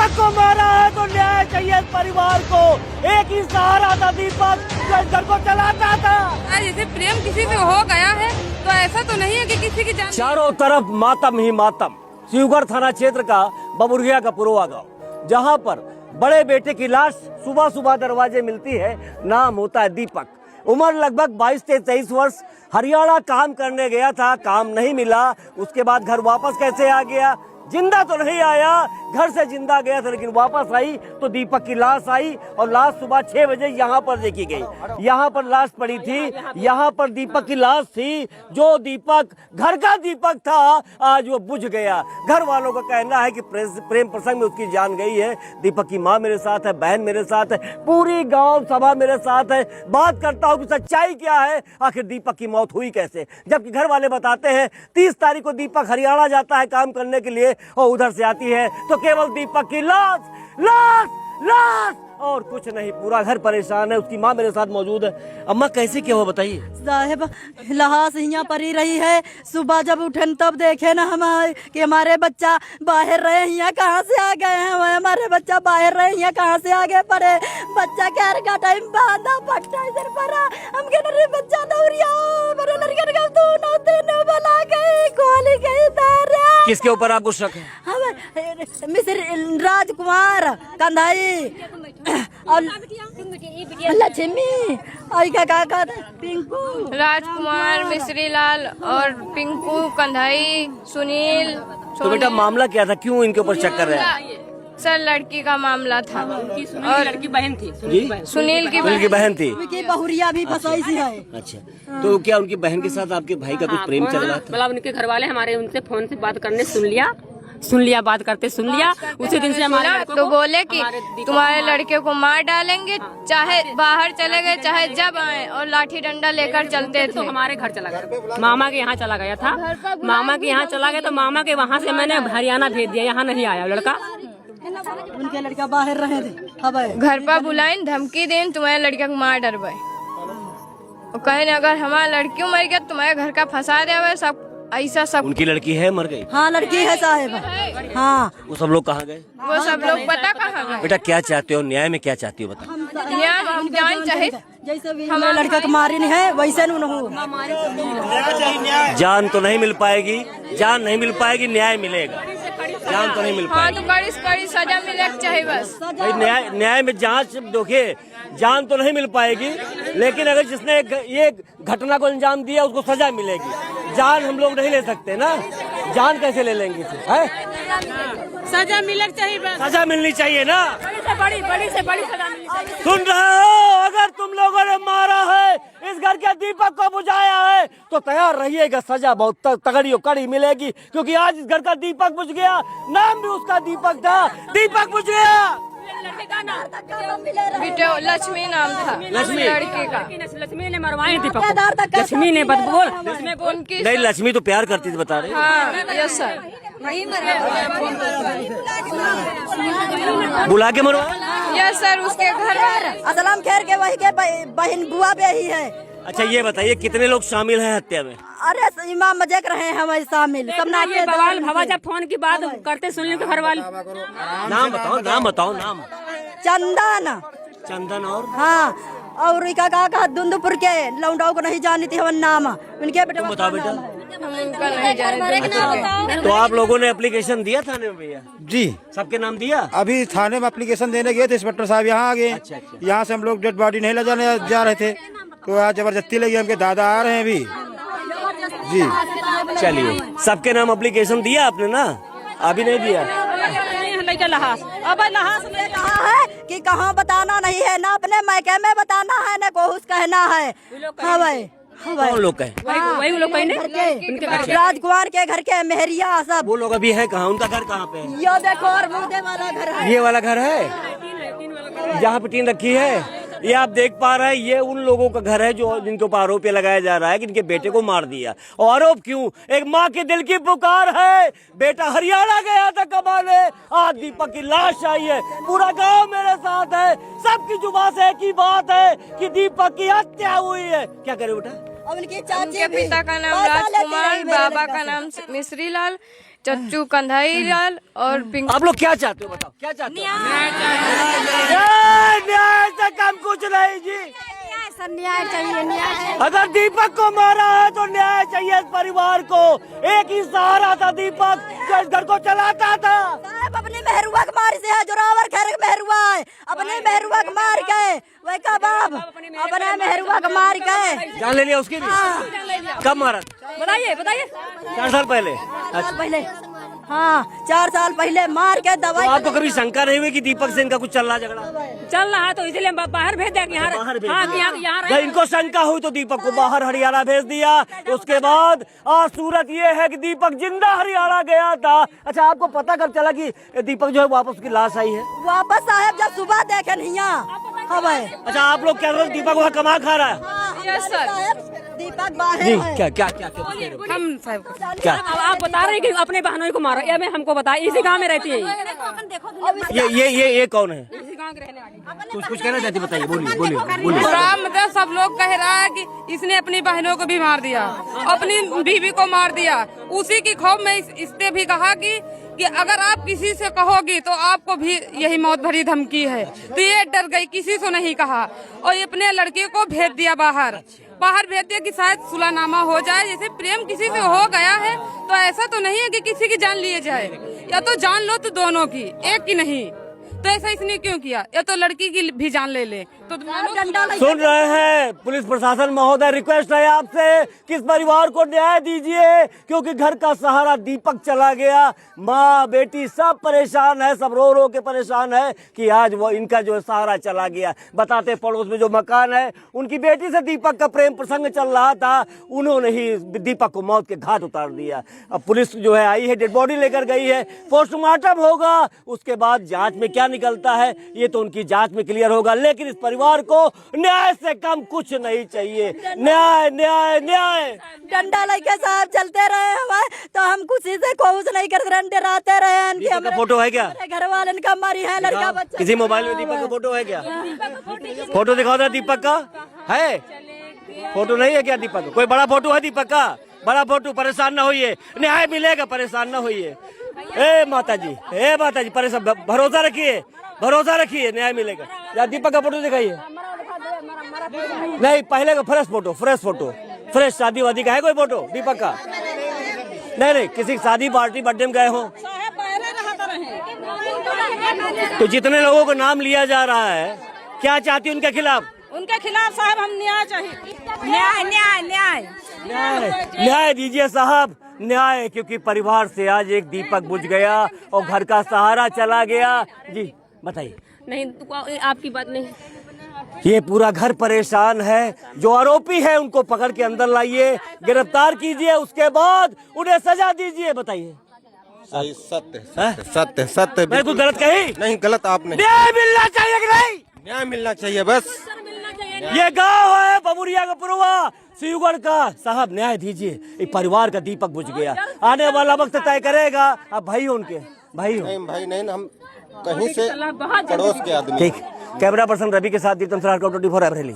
दीपक को मारा है तो न्याय चाहिए इस परिवार को। एक ही सहारा था दीपक जो इस घर को चलाता था। जैसे प्रेम किसी से हो गया है तो ऐसा तो नहीं है कि किसी की जान। चारों तरफ मातम ही मातम। शिवगढ़ थाना क्षेत्र का बबुरिया का पुरवा गाँव, जहाँ पर बड़े बेटे की लाश सुबह सुबह दरवाजे मिलती है। नाम होता है दीपक, उम्र लगभग 22 से 23 वर्ष। हरियाणा काम करने गया था, काम नहीं मिला, उसके बाद घर वापस कैसे आ गया? जिंदा तो नहीं आया, घर से जिंदा गया था, लेकिन वापस आई तो दीपक की लाश आई और लाश सुबह 6 बजे यहाँ पर देखी गई। यहाँ पर लाश पड़ी थी, यहाँ पर दीपक की लाश थी। जो दीपक घर का दीपक था आज वो बुझ गया। घर वालों का कहना है कि प्रेम प्रसंग में उसकी जान गई है। दीपक की माँ मेरे साथ है, बहन मेरे साथ है, पूरी गाँव सभा मेरे साथ है। बात करता हूँ कि सच्चाई क्या है, आखिर दीपक की मौत हुई कैसे? जबकि घर वाले बताते हैं 30 तारीख को दीपक हरियाणा जाता है काम करने के लिए और उधर से आती है तो केवल दीपक की लाश लाश लाश और कुछ नहीं। पूरा घर परेशान है। उसकी माँ मेरे साथ मौजूद है। अम्मा कैसे क्या हुआ बताइए। साहेब लाश यहाँ पर ही रही है। सुबह जब उठन तब देखे ना हम कि हमारे बच्चा बाहर रहे, यहाँ कहाँ से आ गए हैं? हमारे बच्चा बाहर रहे, यहाँ कहाँ से आगे पड़े? बच्चा क्या का टाइम बांधा पट्टा इधर पर हमके नरे बच्चा दौड़िया मेरे लड़के का दोनों दिन बना गए कोली गए तारे। किसके ऊपर आपको शक है? हम मिस्र राजकुमार कंधाई और लक्ष्मी और क्या पिंकू राजकुमार, मिश्री लाल और पिंकू, कंधाई, सुनील। तो बेटा मामला क्या था, क्यों इनके ऊपर शक कर रहे हैं? सर लड़की का मामला था और लड़की बहन थी, सुनील की बहन थी। उनकी बहुरिया भी फसाई सी है। अच्छा, तो क्या उनकी बहन के साथ आपके भाई का कुछ प्रेम चल रहा था? मतलब उनके घर वाले हमारे उनसे फोन से बात करने सुन लिया बात करते सुन लिया। उसी दिन से हमारे तो बोले कि तुम्हारे लड़के को मार डालेंगे, चाहे बाहर चले गए चाहे जब आए, और लाठी डंडा लेकर चलते थे। तो हमारे घर चला गया, मामा के यहाँ चला गया था। मामा के यहाँ चला गया तो मामा के वहाँ से मैंने हरियाणा भेज दिया, यहाँ नहीं आया लड़का। उनके लड़का बाहर रहे थे। घर पर बुलाइन, धमकी दें तुम्हारे लड़का को मार डरबे, कहें अगर हमारा लड़की मर गया तुम्हारे घर का फंसा दे। सब ऐसा सब। उनकी लड़की है मर गई? हाँ लड़की है साहेब। हाँ वो सब लोग कहाँ गए? वो सब लोग पता कहाँ गए। बेटा क्या चाहते हो, न्याय में क्या चाहती हो बताओ? न्याय हम जान चाहे जैसे भी हमारे लड़का को मारी नहीं है वैसे जान तो नहीं मिल पाएगी, जान नहीं मिल पाएगी, न्याय मिलेगा। जान तो नहीं मिल हाँ पाएगी। तो कड़ी सजा मिले चाहिए बस। भाई न्याय में जांच देखिए, जान तो नहीं मिल पाएगी, लेकिन अगर जिसने ये घटना को अंजाम दिया उसको सजा मिलेगी। जान हम लोग नहीं ले सकते ना, जान कैसे ले लेंगे है? सजा मिलनी चाहिए, सजा मिलनी चाहिए ना। बड़ी से बड़ी सजा मिलनी चाहिए। सुन रहे हो, अगर तुम लोगों ने मारा है, इस घर के दीपक को बुझाया है तो तैयार रहिएगा, सजा बहुत तगड़ी और कड़ी मिलेगी। क्योंकि आज इस घर का दीपक बुझ गया, नाम भी उसका दीपक था, दीपक बुझ गया। बेटे लक्ष्मी नाम था, लक्ष्मी लड़की का। लक्ष्मी ने मरवाई दीपक, लक्ष्मी ने उनकी नहीं, लक्ष्मी तो प्यार करती थी बता रही। हाँ यस सर। बुला के मरवा। यस सर, उसके घर असलम खैर के वही के बहन बुआ पे ही है। अच्छा ये बताइए कितने लोग शामिल हैं हत्या में? अरे इमाम मजाक रहे हैं हमारे शामिल सब ना। ये बवाल भवा जब फोन की बात करते सुन लें घर वाले। नाम बताओ, नाम बताओ, नाम। चंदन। चंदन और? हाँ और का दुंदपुर के लौंडाओं को नहीं जानी थी हमारा नाम। उनके बेटे बताओ बेटा। उनका नहीं जाने। तो आप लोगों ने एप्लीकेशन दिया थाने में भैया? जी सबके नाम दिया? अभी थाने में एप्लीकेशन देने गए थे, इंस्पेक्टर साहब यहाँ आ गए। अच्छा। यहाँ से हम लोग डेड बॉडी नहीं ले जाने जा रहे थे तो आज जबरदस्ती लगी। हमके दादा आ रहे हैं अभी जी। चलिए, सबके नाम एप्लीकेशन दिया आपने ना? अभी नहीं दिया? अब लहास में कहा है कि कहाँ बताना नहीं है, ना अपने मैके में बताना है, ना कोहुस कहना है। हाँ भाई, कौन लोग कहे? वही लोग कहे राजकुमार के घर के मेहरिया सब। वो लोग अभी है कहाँ? उनका घर कहाँ पे है? यो देखो और मुर्दे वाला घर है। ये वाला घर है जहाँ पे टीन रखी है। ये आप देख पा रहे हैं, ये उन लोगों का घर है जो जिनके ऊपर आरोप लगाया जा रहा है कि इनके बेटे को मार दिया। और आरोप क्यों? एक माँ के दिल की पुकार है, बेटा हरियाणा गया था कमाने, आज दीपक की लाश आई है, पूरा गांव मेरे साथ है, सबकी जुबान से एक ही बात है कि दीपक की हत्या हुई है। क्या करे बेटा? उनकी चाची उनके पिता का नाम राजकुमार, बाबा का नाम मिश्री लाल, चच्चू कंधाई लाल और पिंक। आप लोग क्या चाहते हो, बताओ क्या चाहते हो? न्याय से कम कुछ नहीं जी। न्याय चाहिए, न्याय। अगर दीपक को मारा है तो न्याय चाहिए इस परिवार को। एक ही सहारा था दीपक जो इस घर को चलाता था। साहब अपने मेहरुआ के मार से है, जोरावर खैर मेहरुआ है, अपने मेहरुआ के मार के वही का बाप अपने मेहरुआ के मार के जान ले लिया उसकी भी? कब मारा? बताइए 4 साल पहले। 4 साल पहले, हाँ 4 साल पहले मार के दवाई। तो आपको कभी शंका नहीं हुई कि दीपक से इनका कुछ चल रहा झगड़ा? चल रहा है तो इसलिए हम बाहर भेज देंगे यहाँ। बाहर भेज हाँ, दिया। यहाँ जब इनको शंका हुई तो दीपक को बाहर हरियाणा भेज दिया। उसके बाद आज सूरत ये है कि दीपक जिंदा हरियाणा गया था। अच्छा, आपको पता कब चला कि दीपक जो है वापस की लाश आई है? वापस साहब जब सुबह देखे नहीं हमें। अच्छा, आप लोग कह रहे हो दीपक वहाँ कमा खा रहा है? Yes sir. दीपक बाहर जी, है। क्या क्या क्या क्या हम साहब क्या आप बता रहे हैं कि अपने बहनों को मारा, ये मैं हमको बताया, इसी गांव में रहती है। ये कौन है? इसी गांव के रहने वाली। कुछ कहना चाहती, बताइए, बोलिए बोलिए बोलिए। मतलब सब लोग कह रहा है कि इसने अपनी बहनों को भी मार दिया, अपनी बीवी को मार दिया। उसी की खौफ में इसने भी कहा कि अगर आप किसी से कहोगी तो आपको भी यही मौत भरी धमकी है। तो ये डर गई, किसी से नहीं कहा और अपने लड़के को भेज दिया बाहर भेज दिया कि शायद सुलहनामा हो जाए। जैसे प्रेम किसी से हो गया है तो ऐसा तो नहीं है कि किसी की जान लिए जाए, या तो जान लो तो दोनों की, एक की नहीं। तो ऐसा इसने क्यों किया? या तो लड़की की भी जान ले ले तो सुन रहे हैं पुलिस प्रशासन महोदय, रिक्वेस्ट है आपसे कि इस परिवार को न्याय दीजिए, क्योंकि घर का सहारा दीपक चला गया। माँ बेटी सब परेशान है, सब रो रो के परेशान है कि आज वो इनका जो सहारा चला गया। बताते पड़ोस में जो मकान है, उनकी बेटी से दीपक का प्रेम प्रसंग चल रहा था, उन्होंने ही दीपक को मौत के घाट उतार दिया। अब पुलिस जो है आई है, डेड बॉडी लेकर गई है, पोस्टमार्टम होगा, उसके बाद जांच में क्या निकलता है ये तो उनकी जांच में क्लियर होगा। लेकिन इस परिवार को न्याय से कम कुछ नहीं चाहिए। न्याय न्याय न्याय। डंडा लेके साहब चलते रहे हमें तो हम कुछ से कोस नहीं करते, डराते रहे। दीपक का फोटो है क्या? घर वाले का मारी है लड़का बच्चा। किसी मोबाइल में दीपक का फोटो है क्या? फोटो दिखाओ ना, दीपक का है? फोटो नहीं है क्या दीपक? कोई बड़ा फोटो है दीपक का? बड़ा फोटो। परेशान ना होइए, न्याय मिलेगा, परेशान ना होइए। ए माता जी, परेशान, भरोसा रखिए, भरोसा रखिए, न्याय मिलेगा। या दीपक का फोटो दिखाइए। नहीं, पहले का फ्रेश फोटो, फ्रेश शादी वादी का है कोई फोटो दीपक का? नहीं, किसी शादी पार्टी बर्थडे में गए हो तो जितने लोगों का नाम लिया जा रहा है, क्या चाहती उनके खिलाफ? उनके खिलाफ साहब हम न्याय चाहिए, न्याय दीजिए साहब, न्याय। क्योंकि परिवार से आज एक दीपक बुझ गया और घर का सहारा चला गया। जी बताइए। नहीं, आपकी बात नहीं। ये पूरा घर परेशान है। जो आरोपी है उनको पकड़ के अंदर लाइए, गिरफ्तार कीजिए, उसके बाद उन्हें सजा दीजिए। बताइए। सत्य मैं कुछ गलत कही? नहीं, गलत आपने। न्याय मिलना चाहिए कि नहीं? न्याय मिलना चाहिए बस। ये गांव है बबुरिया का पुरवा शिवगढ़ का। साहब न्याय दीजिए, एक परिवार का दीपक बुझ गया। आने वाला वक्त तय करेगा। अब भाई हो उनके, भाई हो? नहीं भाई नहीं, हम कहीं से पड़ोस के आदमी। ठीक। कैमरा पर्सन रवि के साथ दीपक सरार का 24 अमरेली।